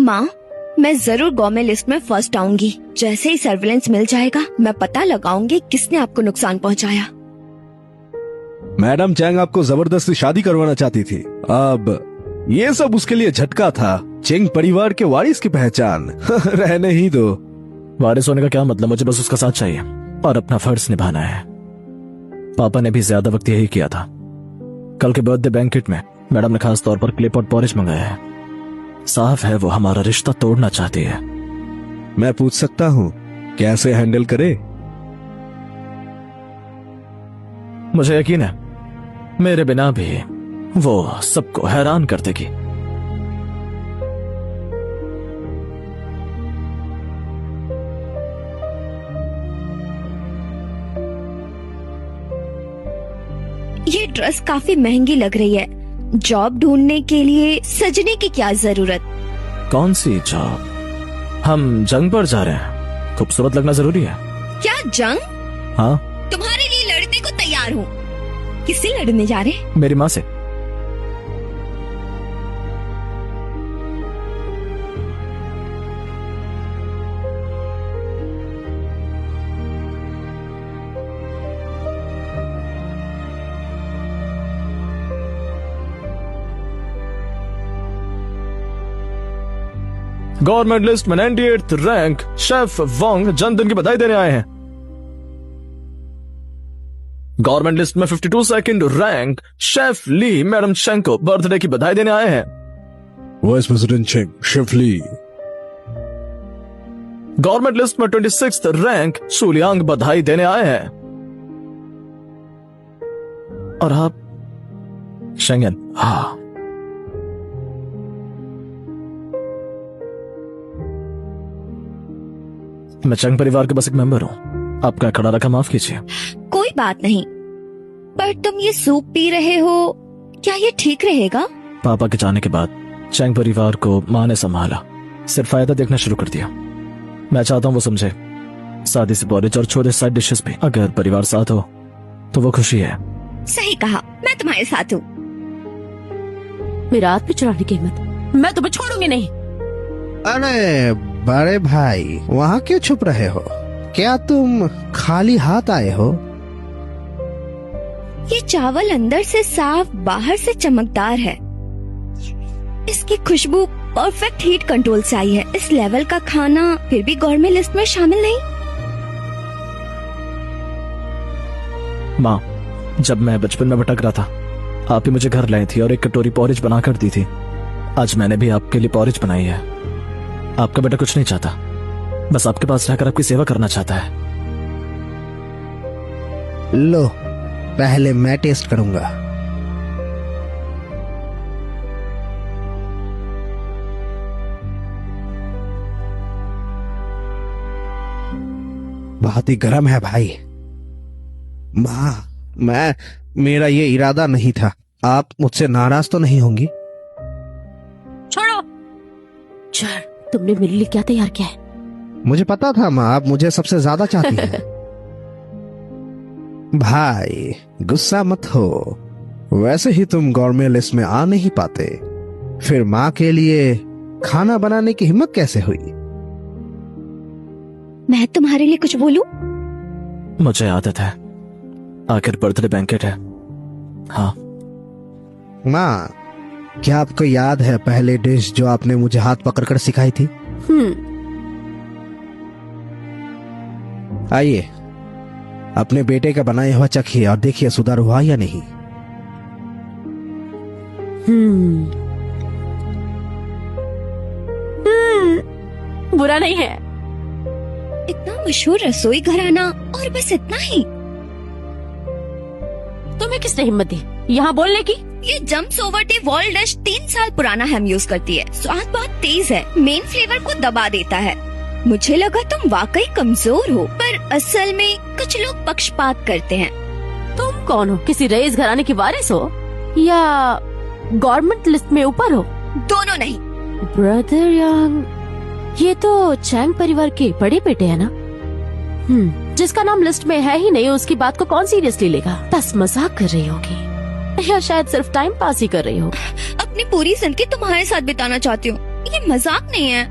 माँ, मैं जरूर गवर्नमेंट लिस्ट में फर्स्ट आऊंगी। जैसे ही सर्विलेंस मिल जाएगा मैं पता लगाऊंगी किसने आपको नुकसान पहुंचाया। मैडम चैंग आपको जबरदस्ती शादी करवाना चाहती थी। अब ये सब उसके लिए झटका था। चेंग परिवार के वारिस की पहचान रहने ही दो। वारिस होने का क्या मतलब, मुझे बस उसका साथ चाहिए और अपना फर्ज निभाना है। पापा ने भी ज्यादा वक्त यही किया था। कल के बर्थडे बैंकेट में मैडम ने खास तौर पर क्ले पॉट पॉरिज मंगाया है। साफ है वो हमारा रिश्ता तोड़ना चाहती है। मैं पूछ सकता हूँ कैसे हैंडल करे? मुझे यकीन है मेरे बिना भी वो सबको हैरान कर देगी। ये ड्रेस काफी महंगी लग रही है। जॉब ढूंढने के लिए सजने की क्या जरूरत? कौन सी जॉब? हम जंग पर जा रहे हैं, खूबसूरत लगना जरूरी है। क्या जंग? हाँ, तुम्हारे लिए लड़ने को तैयार हूँ। किससे लड़ने जा रहे हैं? मेरी माँ से। गवर्नमेंट लिस्ट में 98th रैंक शेफ वोंग जन्मदिन की बधाई देने आए हैं। गवर्नमेंट लिस्ट में 52nd रैंक शेफ ली मैडम चेंग को बर्थडे की बधाई देने आए हैं। वाइस प्रेसिडेंट चेंग, शेफ ली। गवर्नमेंट लिस्ट में 26th रैंक सुलियांग बधाई देने आए हैं। और आप शेंगन। हाँ, मैं चंग परिवार के बस एक मेंबर हूँ। आपका खड़ा रखा माफ कीजिए। कोई बात नहीं, पर तुम ये सूप पी रहे हो, क्या ये ठीक रहेगा? पापा के जाने के बाद चंग परिवार को माँ ने संभाला, सिर्फ फायदा देखना शुरू कर दिया। मैं चाहता हूँ वो समझे, सादी से पॉरेज और छोटे साइड डिशेस भी। अगर परिवार साथ हो तो वो खुशी है। सही कहा, मैं तुम्हारे साथ हूँ। मेरा हाथ पे चढ़ाने की हिम्मत, मैं तुम्हें छोड़ूंगी नहीं। अरे बड़े भाई, वहाँ क्यों छुप रहे हो? क्या तुम खाली हाथ आए हो? ये चावल अंदर से साफ, बाहर से चमकदार है। इसकी खुशबू परफेक्ट हीट कंट्रोल से आई है। इस लेवल का खाना फिर भी गवर्नमेंट लिस्ट में शामिल नहीं। माँ, जब मैं बचपन में भटक रहा था, आप ही मुझे घर लाई थी और एक कटोरी पॉरेज बना कर दी थी। आज मैंने भी आपके लिए पॉरेज बनाई है। आपका बेटा कुछ नहीं चाहता, बस आपके पास रहकर आपकी सेवा करना चाहता है। लो, पहले मैं टेस्ट करूंगा। बहुत ही गर्म है भाई। माँ, मेरा ये इरादा नहीं था। आप मुझसे नाराज तो नहीं होंगी? छोड़ो। चल, तुमने मेरे लिए क्या तैयार किया है? मुझे पता था माँ, आप मुझे सबसे ज्यादा चाहती हैं। भाई गुस्सा मत हो, वैसे ही तुम गवर्नमेंट लिस्ट में आ नहीं पाते, फिर माँ के लिए खाना बनाने की हिम्मत कैसे हुई? मैं तुम्हारे लिए कुछ बोलूं? मुझे आदत है, आखिर बर्थडे बैंकेट है। हाँ माँ, क्या आपको याद है पहले डिश जो आपने मुझे हाथ पकड़कर सिखाई थी? आइए, अपने बेटे का बनाया हुआ चखिए और देखिए सुधार हुआ या नहीं। बुरा नहीं है। इतना मशहूर रसोई घराना और बस इतना ही? तुम्हें किसने हिम्मत दी यहाँ बोलने की? ये जम्प्स ओवर डे वॉल डिश 3 साल पुराना हम यूज करती है। स्वाद बहुत तेज है, मेन फ्लेवर को दबा देता है। मुझे लगा तुम वाकई कमजोर हो, पर असल में कुछ लोग पक्षपात करते हैं। तुम कौन हो? किसी रईस घराने की वारिस हो या गवर्नमेंट लिस्ट में ऊपर हो? दोनों नहीं। ब्रदर यांग, ये तो चैंग परिवार के बड़े बेटे है ना? जिसका नाम लिस्ट में है ही नहीं, उसकी बात को कौन सीरियसली लेगा? बस मजाक कर रही होगी या शायद सिर्फ टाइम पास ही कर रही हो। अपनी पूरी जिंदगी तुम्हारे साथ बिताना चाहती हूँ, ये मजाक नहीं है।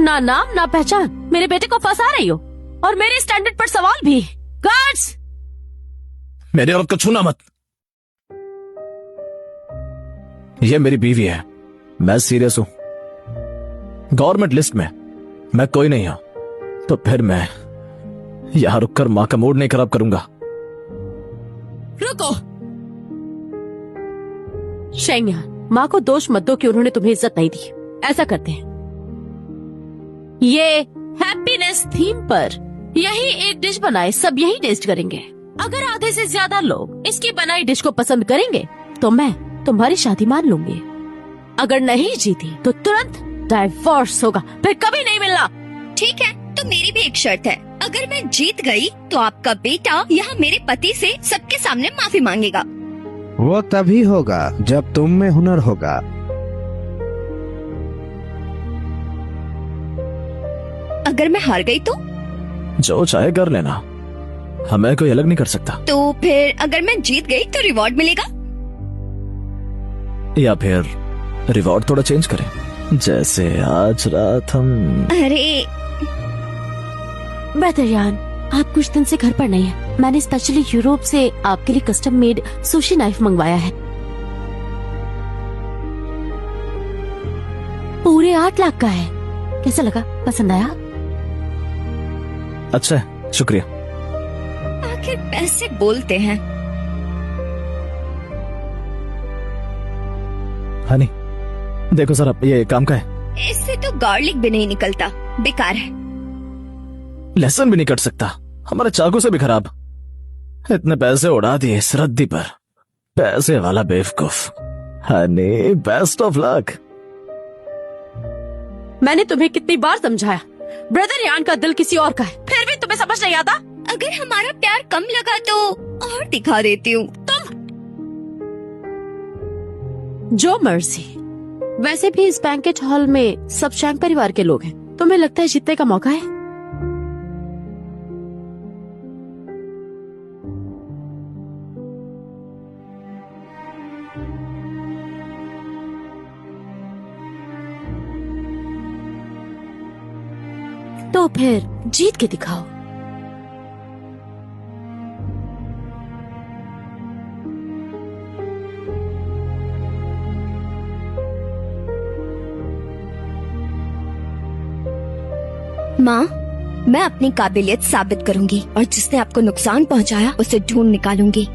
ना नाम ना पहचान, मेरे बेटे को फंसा रही हो और मेरे स्टैंडर्ड पर सवाल भी। गार्ड्स! मेरी औरत को छूना मत। ये मेरी बीवी है, मैं सीरियस हूं। गवर्नमेंट लिस्ट में मैं कोई नहीं हूं, तो फिर मैं यहां रुककर मां का मूड नहीं खराब करूंगा। रुको शेंगयान, माँ को दोष मत दो कि उन्होंने तुम्हें इज्जत नहीं दी। ऐसा करते हैं, ये हैप्पीनेस थीम पर यही एक डिश बनाए, सब यही टेस्ट करेंगे। अगर आधे से ज्यादा लोग इसकी बनाई डिश को पसंद करेंगे तो मैं तुम्हारी शादी मान लूंगी। अगर नहीं जीती तो तुरंत डाइवोर्स होगा, फिर कभी नहीं मिलना। ठीक है, तो मेरी भी एक शर्त है। अगर मैं जीत गई तो आपका बेटा यहाँ मेरे पति से सबके सामने माफी मांगेगा। वो तभी होगा जब तुम में हुनर होगा। अगर मैं हार गई तो? जो चाहे कर लेना, हमें कोई अलग नहीं कर सकता। तो फिर अगर मैं जीत गई तो रिवॉर्ड मिलेगा? या फिर रिवॉर्ड थोड़ा चेंज करें, जैसे आज रात हम। अरे बेहतरियान, आप कुछ दिन से घर पर नहीं है। मैंने स्पेशली यूरोप से आपके लिए कस्टम मेड सुशी नाइफ मंगवाया है। पूरे 8 लाख का है। कैसा लगा? पसंद आया? अच्छा है, शुक्रिया। आखिर पैसे बोलते हैं। हनी, देखो सर, ये काम का है। इससे तो गार्लिक भी नहीं निकलता, बेकार है। लहसुन भी नहीं कट सकता, हमारे चाकू से भी खराब। इतने पैसे उड़ा दिए इस रद्दी पर, पैसे वाला बेवकूफ। Honey, best of luck. मैंने तुम्हें कितनी बार समझाया, ब्रदर यान का दिल किसी और का है, फिर भी तुम्हें समझ नहीं आता। अगर हमारा प्यार कम लगा तो और दिखा देती हूँ। जो मर्जी। वैसे भी इस बैंकेट हॉल में सब चैंग परिवार के लोग हैं। तुम्हें लगता है जीतने का मौका है? तो फिर जीत के दिखाओ। माँ, मैं अपनी काबिलियत साबित करूंगी और जिसने आपको नुकसान पहुंचाया उसे ढूंढ निकालूंगी।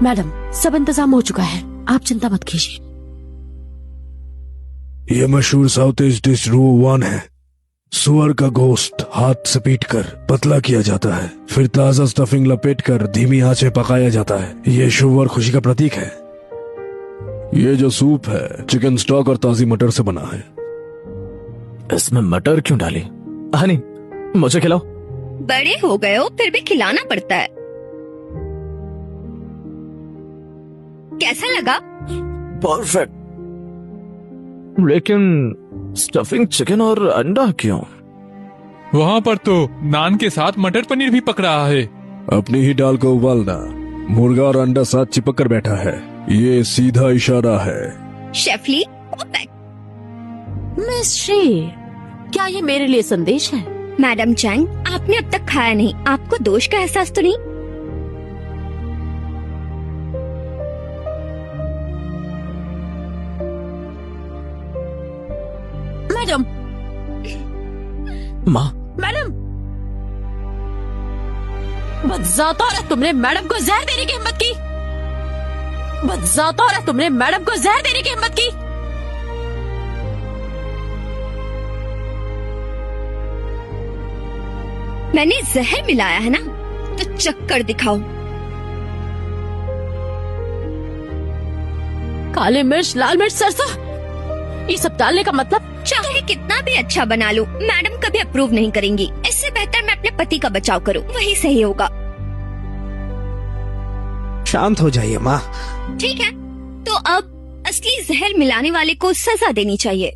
मैडम, सब इंतजाम हो चुका है, आप चिंता मत कीजिए। ये मशहूर साउथ ईस्ट डिश रू 1 है। सुअर का गोश्त हाथ से पीटकर पतला किया जाता है, फिर ताजा स्टफिंग लपेटकर धीमी आंच में पकाया जाता है। ये शुभ और खुशी का प्रतीक है। ये जो सूप है चिकन स्टॉक और ताजी मटर से बना है। इसमें मटर क्यों डाली? हनी, मुझे खिलाओ। बड़े हो गए हो फिर भी खिलाना पड़ता है। कैसा लगा? परफेक्ट। लेकिन स्टफिंग चिकन और अंडा क्यों? वहाँ पर तो नान के साथ मटर पनीर भी पक रहा है। अपनी ही दाल को उबालना। मुर्गा और अंडा साथ चिपक कर बैठा है, ये सीधा इशारा है। शेफली, परफेक्ट। मिस श्री, क्या ये मेरे लिए संदेश है? मैडम चैंग, आपने अब तक खाया नहीं, आपको दोष का एहसास तो नहीं? मैडम, माँ, मैडम, बदजाता औरत, तुमने मैडम को जहर देने की हिम्मत की। बदजाता औरत, तुमने मैडम को जहर देने की हिम्मत की। मैंने जहर मिलाया है ना? तो चक्कर दिखाओ। काली मिर्च, लाल मिर्च, सरसों, ये सब डालने का मतलब? चाहे कितना भी अच्छा बना लो, मैडम कभी अप्रूव नहीं करेंगी। इससे बेहतर मैं अपने पति का बचाव करूं, वही सही होगा। शांत हो जाइए माँ। ठीक है, तो अब असली जहर मिलाने वाले को सजा देनी चाहिए।